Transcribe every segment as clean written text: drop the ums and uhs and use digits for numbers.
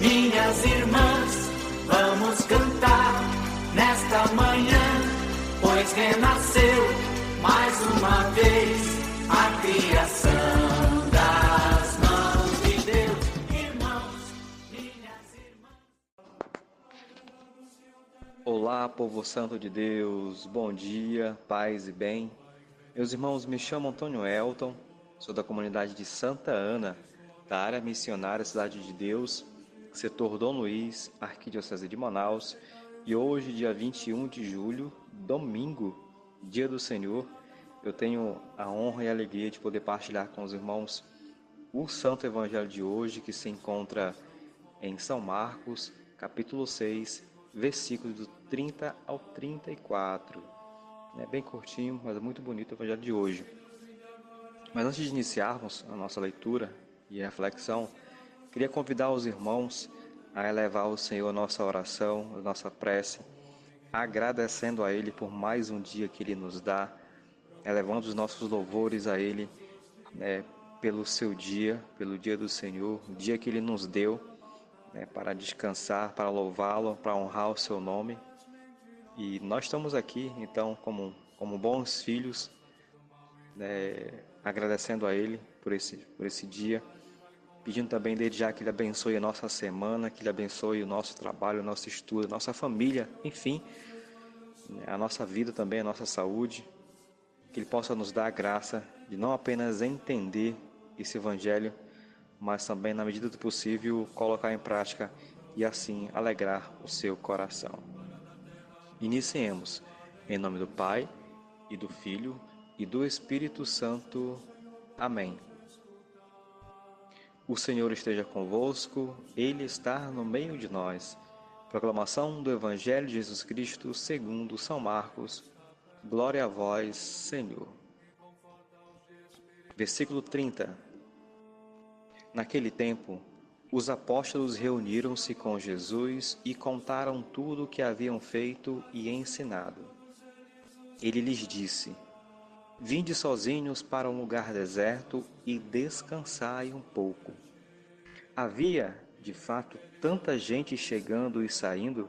minhas irmãs, vamos cantar nesta manhã, pois renasceu mais uma vez a criação das mãos de Deus. Irmãos, minhas irmãs. Olá, povo santo de Deus, bom dia, paz e bem. Meus irmãos, me chamo Antônio Elton, sou da comunidade de Santa Ana, da área missionária Cidade de Deus, setor Dom Luís, Arquidiocese de Manaus, e hoje, dia 21 de julho, domingo, dia do Senhor, eu tenho a honra e a alegria de poder partilhar com os irmãos o Santo Evangelho de hoje, que se encontra em São Marcos, capítulo 6, versículos do 30 ao 34. É bem curtinho, mas é muito bonito o Evangelho de hoje. Mas antes de iniciarmos a nossa leitura e reflexão, queria convidar os irmãos a elevar ao Senhor a nossa oração, a nossa prece, agradecendo a Ele por mais um dia que Ele nos dá, elevando os nossos louvores a Ele, pelo seu dia, pelo dia do Senhor, o dia que Ele nos deu, para descansar, para louvá-lo, para honrar o seu nome. E nós estamos aqui, então, como bons filhos, agradecendo a Ele por esse dia, pedindo também desde já que Ele abençoe a nossa semana, que Ele abençoe o nosso trabalho, o nosso estudo, a nossa família, enfim, a nossa vida também, a nossa saúde, que Ele possa nos dar a graça de não apenas entender esse Evangelho, mas também, na medida do possível, colocar em prática e assim alegrar o seu coração. Iniciemos, em nome do Pai, e do Filho, e do Espírito Santo. Amém. O Senhor esteja convosco, Ele está no meio de nós. Proclamação do Evangelho de Jesus Cristo segundo São Marcos. Glória a vós, Senhor. Versículo 30. Naquele tempo, os apóstolos reuniram-se com Jesus e contaram tudo o que haviam feito e ensinado. Ele lhes disse: Vinde sozinhos para um lugar deserto e descansai um pouco. Havia, de fato, tanta gente chegando e saindo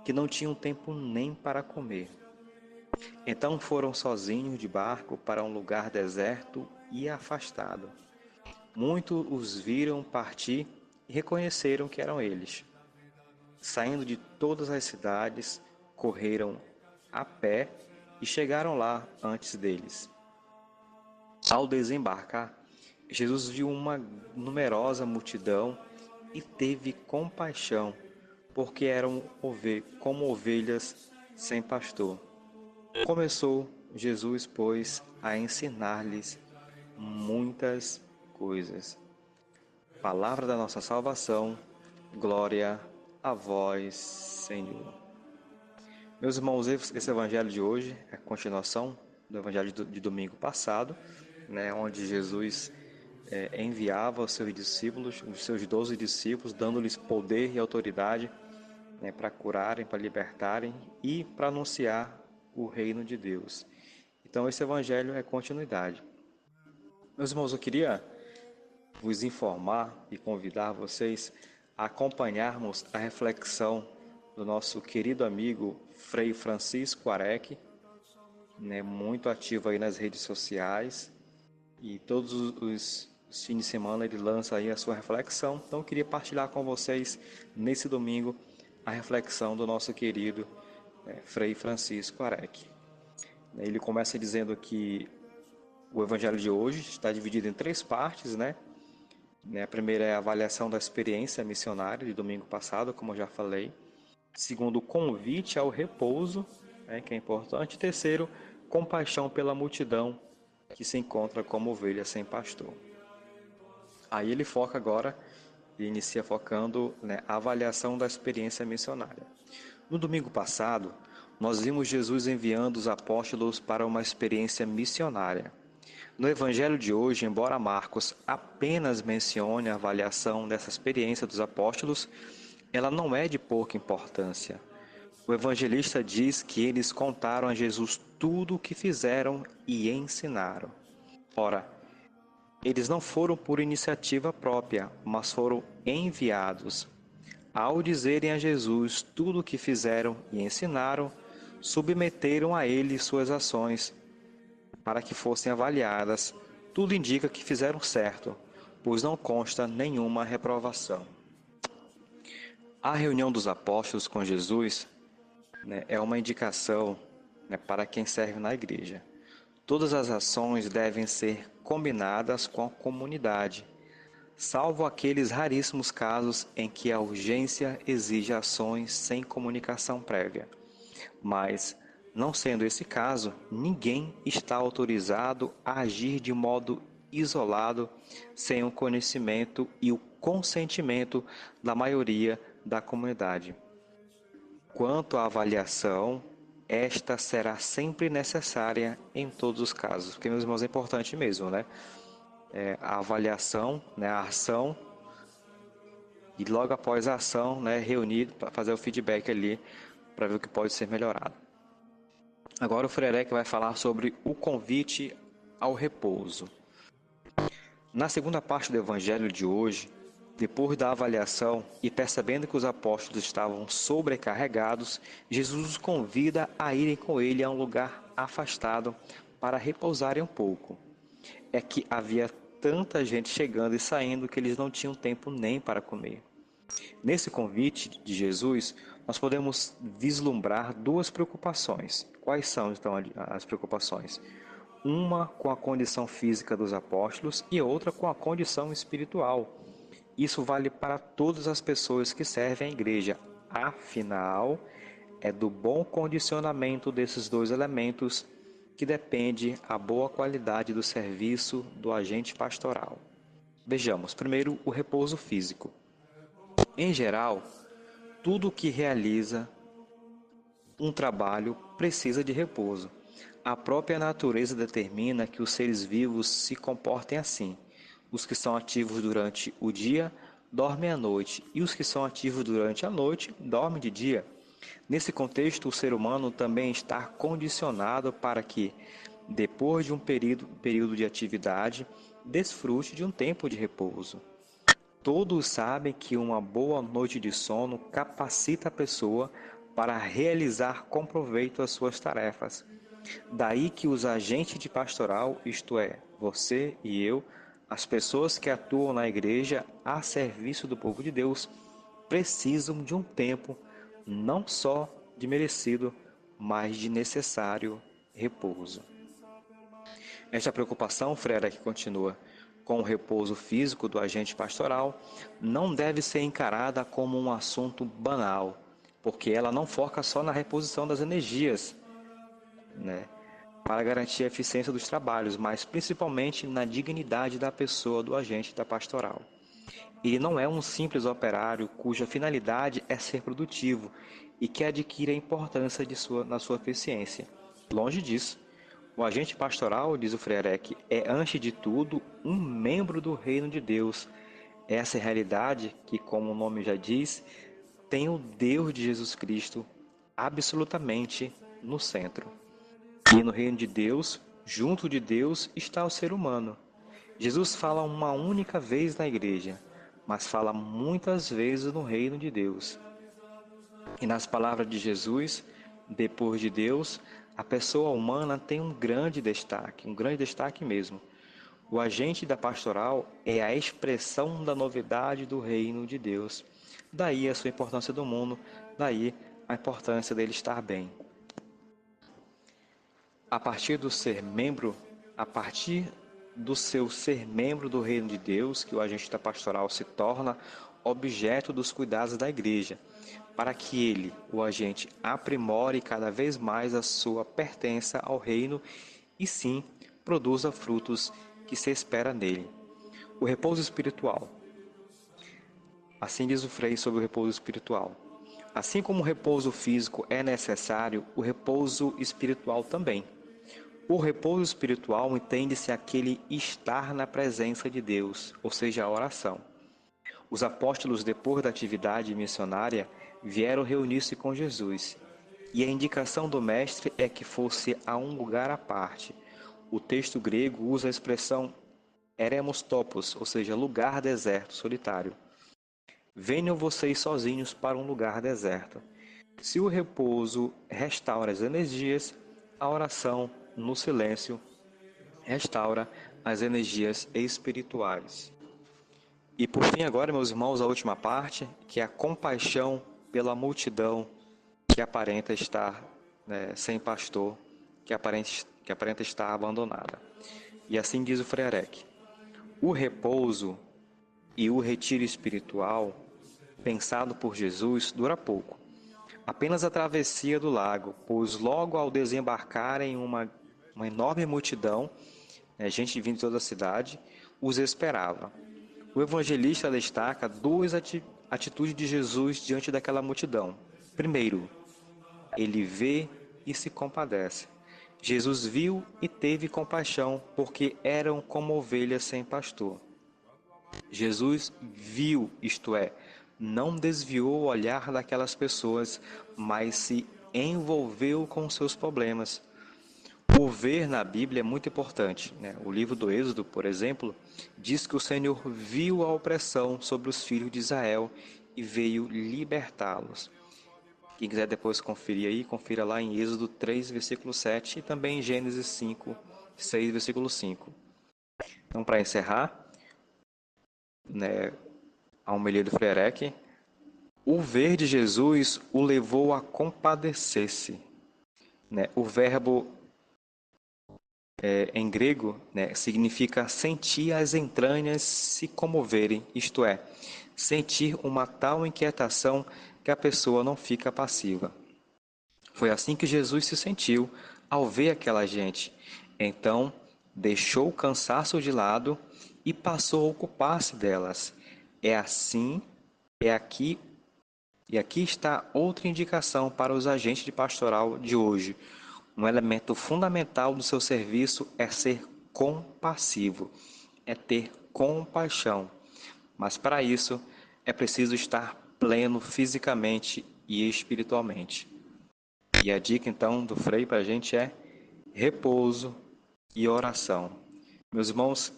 que não tinham tempo nem para comer. Então foram sozinhos de barco para um lugar deserto e afastado. Muitos os viram partir e reconheceram que eram eles. Saindo de todas as cidades, correram a pé e chegaram lá antes deles. Ao desembarcar, Jesus viu uma numerosa multidão e teve compaixão, porque eram como ovelhas sem pastor. Começou Jesus, pois, a ensinar-lhes muitas coisas. Palavra da nossa salvação, glória a vós, Senhor. Meus irmãos, esse evangelho de hoje é a continuação do evangelho de domingo passado, onde Jesus enviava os seus discípulos, os seus 12 discípulos, dando-lhes poder e autoridade para curarem, para libertarem e para anunciar o reino de Deus. Então esse evangelho é continuidade. Meus irmãos, eu queria vos informar e convidar vocês a acompanharmos a reflexão do nosso querido amigo Frei Francisco Areque, muito ativo aí nas redes sociais, e todos os fins de semana ele lança aí a sua reflexão. Então eu queria partilhar com vocês nesse domingo a reflexão do nosso querido Frei Francisco Areque. Ele começa dizendo que o evangelho de hoje está dividido em 3 partes, A primeira é a avaliação da experiência missionária de domingo passado, como eu já falei. Segundo, o convite ao repouso, que é importante. Terceiro, compaixão pela multidão que se encontra como ovelha sem pastor. Aí ele foca agora, e inicia focando a avaliação da experiência missionária. No domingo passado, nós vimos Jesus enviando os apóstolos para uma experiência missionária. No Evangelho de hoje, embora Marcos apenas mencione a avaliação dessa experiência dos apóstolos, ela não é de pouca importância. O evangelista diz que eles contaram a Jesus tudo o que fizeram e ensinaram. Ora, eles não foram por iniciativa própria, mas foram enviados. ao dizerem a Jesus tudo o que fizeram e ensinaram, submeteram a ele suas ações para que fossem avaliadas. Tudo indica que fizeram certo, pois não consta nenhuma reprovação. A reunião dos apóstolos com Jesus, é uma indicação, para quem serve na igreja. Todas as ações devem ser combinadas com a comunidade, salvo aqueles raríssimos casos em que a urgência exige ações sem comunicação prévia. Mas, não sendo esse caso, ninguém está autorizado a agir de modo isolado, sem o conhecimento e o consentimento da maioria da comunidade. Quanto à avaliação, esta será sempre necessária em todos os casos, porque, meus irmãos, é importante mesmo, a avaliação, a ação, e logo após a ação, reunir para fazer o feedback ali, para ver o que pode ser melhorado. Agora o Frei Eric vai falar sobre o convite ao repouso. Na segunda parte do evangelho de hoje, depois da avaliação e percebendo que os apóstolos estavam sobrecarregados, Jesus os convida a irem com ele a um lugar afastado para repousarem um pouco. É que havia tanta gente chegando e saindo que eles não tinham tempo nem para comer. Nesse convite de Jesus, nós podemos vislumbrar duas preocupações. Quais são, então, as preocupações? Uma com a condição física dos apóstolos e outra com a condição espiritual. Isso vale para todas as pessoas que servem à igreja. Afinal, é do bom condicionamento desses dois elementos que depende a boa qualidade do serviço do agente pastoral. Vejamos, primeiro, o repouso físico. Em geral, tudo que realiza um trabalho precisa de repouso. A própria natureza determina que os seres vivos se comportem assim. Os que são ativos durante o dia dormem à noite, e os que são ativos durante a noite dormem de dia. Nesse contexto, o ser humano também está condicionado para que, depois de um período de atividade, desfrute de um tempo de repouso. Todos sabem que uma boa noite de sono capacita a pessoa para realizar com proveito as suas tarefas. Daí que os agentes de pastoral, isto é, você e eu, as pessoas que atuam na igreja a serviço do povo de Deus, precisam de um tempo não só de merecido, mas de necessário repouso. Esta preocupação, Frei Eric continua, com o repouso físico do agente pastoral, não deve ser encarada como um assunto banal, porque ela não foca só na reposição das energias, para garantir a eficiência dos trabalhos, mas principalmente na dignidade da pessoa do agente da pastoral. Ele não é um simples operário cuja finalidade é ser produtivo e que adquire a importância na sua eficiência. Longe disso. O agente pastoral, diz o Frei Eric, é antes de tudo um membro do reino de Deus. Essa é a realidade que, como o nome já diz, tem o Deus de Jesus Cristo absolutamente no centro. E no reino de Deus, junto de Deus, está o ser humano. Jesus fala uma única vez na igreja, mas fala muitas vezes no reino de Deus. E nas palavras de Jesus, depois de Deus, a pessoa humana tem um grande destaque mesmo. O agente da pastoral é a expressão da novidade do reino de Deus. Daí a sua importância do mundo, daí a importância dele estar bem. A partir do seu ser membro do reino de Deus, que o agente da pastoral se torna objeto dos cuidados da igreja, para que ele, o agente, aprimore cada vez mais a sua pertença ao reino e sim produza frutos que se espera nele. O repouso espiritual. Assim diz o Frei sobre o repouso espiritual. Assim como o repouso físico é necessário, o repouso espiritual também. O repouso espiritual entende-se aquele estar na presença de Deus, ou seja, a oração. Os apóstolos, depois da atividade missionária, vieram reunir-se com Jesus, e a indicação do Mestre é que fosse a um lugar à parte. O texto grego usa a expressão eremos topos, ou seja, lugar deserto, solitário. venham vocês sozinhos para um lugar deserto. Se o repouso restaura as energias, a oração no silêncio restaura as energias espirituais. E por fim agora, meus irmãos, a última parte, que é a compaixão pela multidão que aparenta estar sem pastor, que aparenta estar abandonada. E assim diz o Frei Ereck: o repouso e o retiro espiritual, pensado por Jesus, dura pouco. Apenas a travessia do lago, pois logo ao desembarcarem uma enorme multidão, gente vindo de toda a cidade, os esperava. O evangelista destaca duas atitudes de Jesus diante daquela multidão. Primeiro, ele vê e se compadece. Jesus viu e teve compaixão, porque eram como ovelhas sem pastor. Jesus viu, isto é, não desviou o olhar daquelas pessoas, mas se envolveu com seus problemas. O ver na Bíblia é muito importante, O livro do Êxodo, por exemplo, diz que o Senhor viu a opressão sobre os filhos de Israel e veio libertá-los. Quem quiser depois conferir aí, confira lá em Êxodo 3, versículo 7 e também em Gênesis 5, 6, versículo 5. Então, para encerrar, a homilia do Frei Ereck, o ver de Jesus o levou a compadecer-se. O verbo em grego significa sentir as entranhas se comoverem, isto é, sentir uma tal inquietação que a pessoa não fica passiva. Foi assim que Jesus se sentiu ao ver aquela gente. Então, deixou o cansaço de lado e passou a ocupar-se delas. Aqui está outra indicação para os agentes de pastoral de hoje. Um elemento fundamental do seu serviço é ser compassivo, é ter compaixão. Mas para isso é preciso estar pleno fisicamente e espiritualmente. E a dica então do Frei para a gente é repouso e oração. Meus irmãos,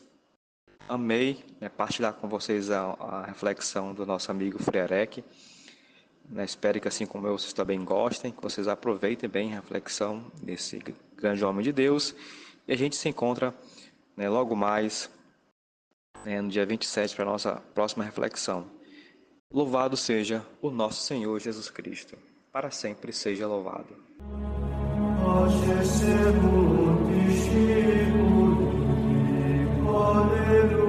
amei partilhar com vocês a reflexão do nosso amigo Frei Ereck. Espero que, assim como eu, vocês também gostem, que vocês aproveitem bem a reflexão desse grande homem de Deus. E a gente se encontra logo mais, no dia 27, para a nossa próxima reflexão. Louvado seja o nosso Senhor Jesus Cristo. Para sempre seja louvado. Aleluia.